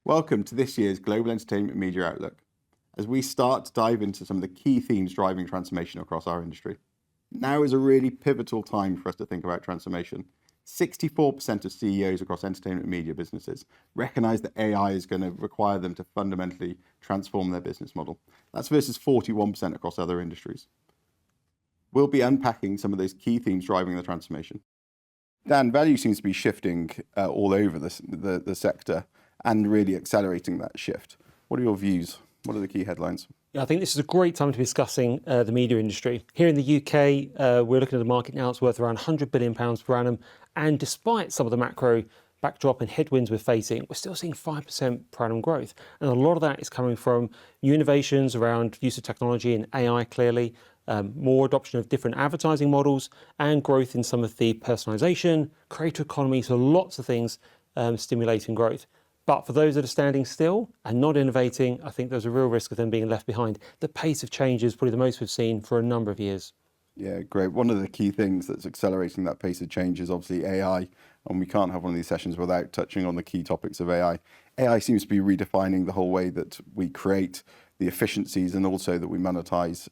Welcome to this year's Global Entertainment Media Outlook, as we start to dive into some of the key themes driving transformation across our industry. Now is a really pivotal time for us to think about transformation. 64% of CEOs across entertainment media businesses recognize that AI is going to require them to fundamentally transform their business model. That's versus 41% across other industries. We'll be unpacking some of those key themes driving the transformation. Dan, value seems to be shifting all over the sector and really accelerating that shift. What are your views? What are the key headlines? Yeah, I think this is a great time to be discussing the media industry. Here in the UK, we're looking at a market now that's worth around £100 billion per annum. And despite some of the macro backdrop and headwinds we're facing, we're still seeing 5% per annum growth. And a lot of that is coming from new innovations around use of technology and AI, clearly, more adoption of different advertising models, and growth in some of the personalisation, creator economy, so lots of things stimulating growth. But for those that are standing still and not innovating, I think there's a real risk of them being left behind. The pace of change is probably the most we've seen for a number of years. Yeah, great. One of the key things that's accelerating that pace of change is obviously AI, and we can't have one of these sessions without touching on the key topics of AI. AI seems to be redefining the whole way that we create the efficiencies and also that we monetize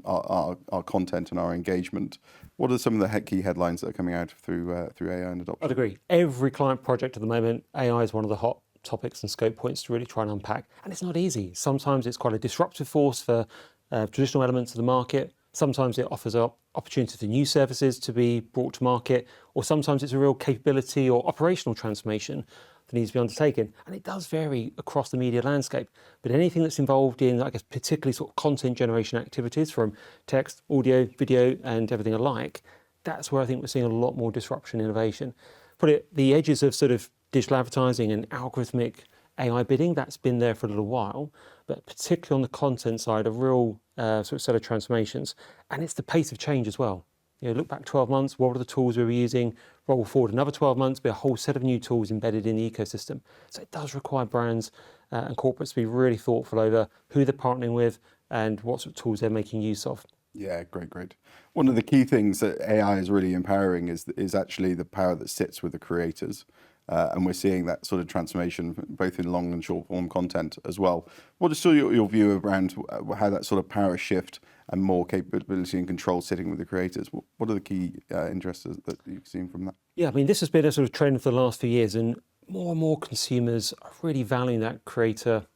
our content and our engagement. What are some of the key headlines that are coming out through AI and adoption? I'd agree. Every client project at the moment, AI is one of the hot topics and scope points to really try and unpack. And it's not easy. Sometimes it's quite a disruptive force for traditional elements of the market. Sometimes it offers up opportunity for new services to be brought to market, or sometimes it's a real capability or operational transformation that needs to be undertaken. And it does vary across the media landscape. But anything that's involved in, I guess, particularly sort of content generation activities from text, audio, video, and everything alike, that's where I think we're seeing a lot more disruption and innovation. Probably at the edges of sort of digital advertising and algorithmic AI bidding, that's been there for a little while, but particularly on the content side, a real sort of set of transformations. And it's the pace of change as well. You know, look back 12 months, what were the tools we were using? Roll forward another 12 months, be a whole set of new tools embedded in the ecosystem. So it does require brands and corporates to be really thoughtful over who they're partnering with and what sort of tools they're making use of. Yeah, great. One of the key things that AI is really empowering is actually the power that sits with the creators. And we're seeing that sort of transformation both in long and short form content as well. What is your view around how that sort of power shift and more capability and control sitting with the creators? What are the key interests that you've seen from that? Yeah, I mean, this has been a sort of trend for the last few years, and more consumers are really valuing that creator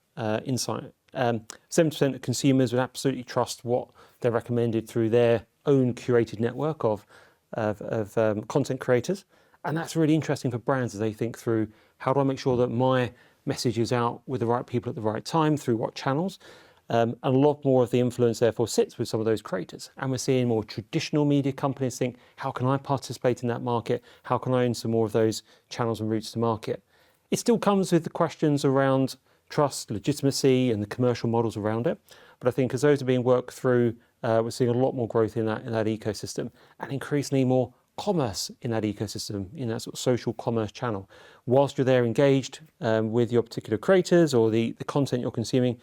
insight. 70% of consumers would absolutely trust what they're recommended through their own curated network of content creators. And that's really interesting for brands as they think through, how do I make sure that my message is out with the right people at the right time, through what channels? And a lot more of the influence therefore sits with some of those creators. And we're seeing more traditional media companies think, how can I participate in that market? How can I own some more of those channels and routes to market? It still comes with the questions around trust, legitimacy, and the commercial models around it. But I think as those are being worked through, we're seeing a lot more growth in that ecosystem, and increasingly more commerce in that ecosystem, in that sort of social commerce channel. Whilst you're there engaged with your particular creators or the content you're consuming,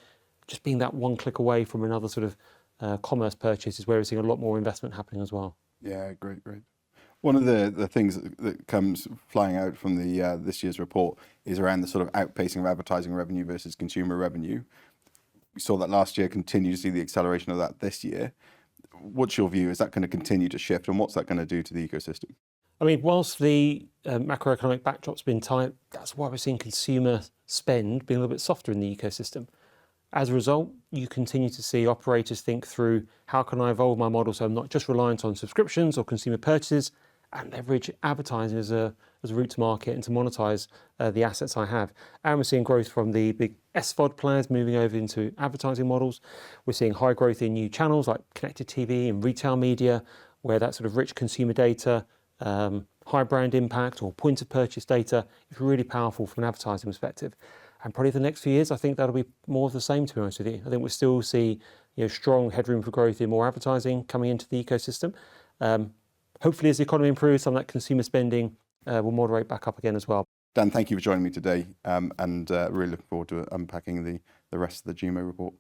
just being that one click away from another sort of commerce purchase is where we're seeing a lot more investment happening as well. Yeah, great. One of the things that comes flying out from the this year's report is around the sort of outpacing of advertising revenue versus consumer revenue. We saw that last year, continue to see the acceleration of that this year. What's your view? Is that going to continue to shift, and what's that going to do to the ecosystem? I mean, whilst the macroeconomic backdrop's been tight, that's why we're seeing consumer spend being a little bit softer in the ecosystem. As a result, you continue to see operators think through, how can I evolve my model so I'm not just reliant on subscriptions or consumer purchases, and leverage advertising as a route to market and to monetize the assets I have. And we're seeing growth from the big SVOD players moving over into advertising models. We're seeing high growth in new channels like connected TV and retail media, where that sort of rich consumer data, high brand impact or point of purchase data is really powerful from an advertising perspective. And probably for the next few years, I think that'll be more of the same, to be honest with you. I think we'll still see strong headroom for growth in more advertising coming into the ecosystem. Hopefully, as the economy improves, some of that consumer spending will moderate back up again as well. Dan, thank you for joining me today, and really looking forward to unpacking the rest of the GEMO report.